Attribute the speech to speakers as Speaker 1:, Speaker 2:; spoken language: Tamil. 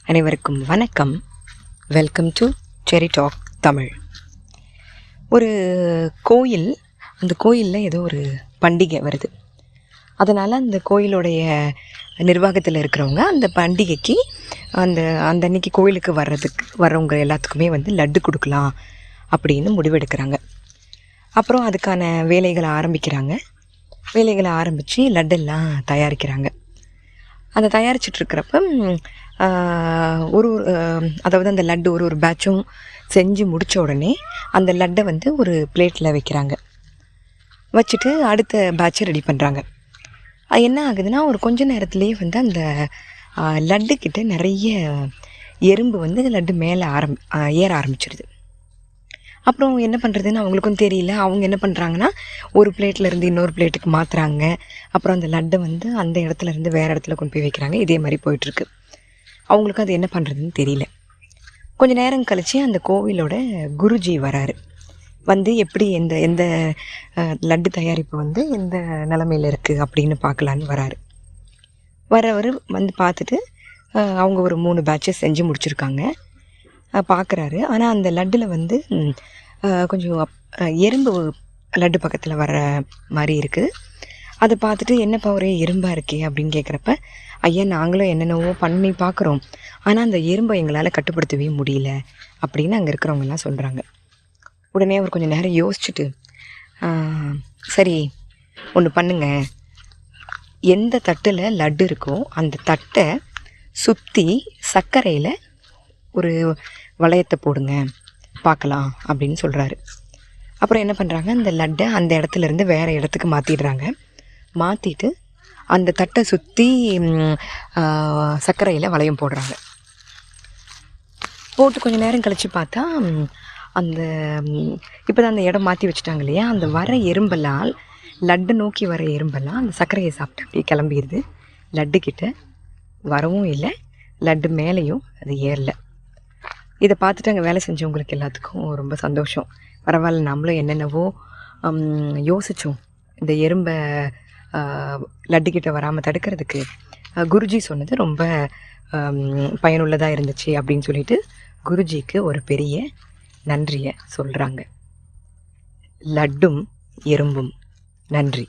Speaker 1: அனைவருக்கும் வணக்கம். வெல்கம் டு செரி டாக் தமிழ். ஒரு கோயில், அந்த கோயிலில் ஏதோ ஒரு பண்டிகை வருது. அதனால் அந்த கோயிலுடைய நிர்வாகத்தில் இருக்கிறவங்க அந்த பண்டிகைக்கு அந்த அன்னைக்கு கோயிலுக்கு வர்றவங்க எல்லாத்துக்குமே லட்டு கொடுக்கலாம் அப்படின்னு முடிவெடுக்கிறாங்க. அப்புறம் அதுக்கான வேலைகளை ஆரம்பித்து லட்டெல்லாம் தயாரிக்கிறாங்க. அதை தயாரிச்சிட்ருக்கிறப்ப அதாவது அந்த லட்டு ஒரு பேட்சும் செஞ்சு முடித்த உடனே அந்த லட்டை ஒரு பிளேட்டில் வைக்கிறாங்க. வச்சுட்டு அடுத்த பேட்சை ரெடி பண்ணுறாங்க. என்ன ஆகுதுன்னா, ஒரு கொஞ்ச நேரத்துலேயே அந்த லட்டுக்கிட்ட நிறைய எறும்பு லட்டு மேலே ஏற ஆரம்பிச்சிடுது. அப்புறம் என்ன பண்ணுறதுன்னு அவங்களுக்கும் தெரியல. அவங்க என்ன பண்ணுறாங்கன்னா, ஒரு பிளேட்லேருந்து இன்னொரு பிளேட்டுக்கு மாற்றுறாங்க. அப்புறம் அந்த லட்டை அந்த இடத்துலேருந்து வேறு இடத்துல கொண்டு போய் வைக்கிறாங்க. இதே மாதிரி போயிட்டுருக்கு. அவங்களுக்கும் அது என்ன பண்ணுறதுன்னு தெரியல. கொஞ்சம் நேரம் கழித்து அந்த கோவிலோட குருஜி வராரு. எப்படி எந்த லட்டு தயாரிப்பு எந்த நிலமையில் இருக்குது அப்படின்னு பார்க்கலான்னு வரவர் பார்த்துட்டு அவங்க ஒரு 3 பேட்சை செஞ்சு முடிச்சுருக்காங்க. பார்க்குறாரு. ஆனால் அந்த லட்டில் கொஞ்சம் எறும்பு லட்டு பக்கத்தில் வர்ற மாதிரி இருக்குது. அதை பார்த்துட்டு, என்னப்பா ஒரே எறும்பாக இருக்கே அப்படின்னு கேட்குறப்ப, ஐயா நாங்களும் என்னென்னவோ பண்ணி பார்க்குறோம், ஆனால் அந்த எறும்பை எங்களால் கட்டுப்படுத்தவே முடியல அப்படின்னு அங்கே இருக்கிறவங்கெல்லாம் சொல்கிறாங்க. உடனே அவர் கொஞ்சம் நேரம் யோசிச்சுட்டு, சரி ஒன்று பண்ணுங்க, எந்த தட்டில் லட்டு இருக்கோ அந்த தட்டை சுற்றி சர்க்கரையில் ஒரு வளையத்தை போடுங்க பார்க்கலாம் அப்படின்னு சொல்கிறாரு. அப்புறம் என்ன பண்ணுறாங்க, அந்த லட்டை அந்த இடத்துலேருந்து வேறு இடத்துக்கு மாற்றிட்டு அந்த தட்டை சுற்றி சர்க்கரையில் வளையம் போடுறாங்க. போட்டு கொஞ்சம் நேரம் கழித்து பார்த்தா, அந்த இப்போ தான் அந்த இடம் மாற்றி வச்சுட்டாங்க இல்லையா, அந்த வர எறும்பெல்லாம், லட்டு நோக்கி வர எறும்பெல்லாம் அந்த சர்க்கரையை சாப்பிட்டு அப்படியே கிளம்பிடுது. லட்டுக்கிட்ட வரவும் இல்லை, லட்டு மேலேயும் அது ஏறல. இதை பார்த்துட்டு அங்கே வேலை செஞ்சவங்களுக்கு எல்லாத்துக்கும் ரொம்ப சந்தோஷம். பரவாயில்ல, நம்மளும் என்னென்னவோ யோசித்தோம், இந்த எறும்பை லட்டுக்கிட்ட வராமல் தடுக்கிறதுக்கு குருஜி சொன்னது ரொம்ப பயனுள்ளதாக இருந்துச்சு அப்படின்னு சொல்லிட்டு குருஜிக்கு ஒரு பெரிய நன்றியை சொல்கிறாங்க. லட்டும் எறும்பும். நன்றி.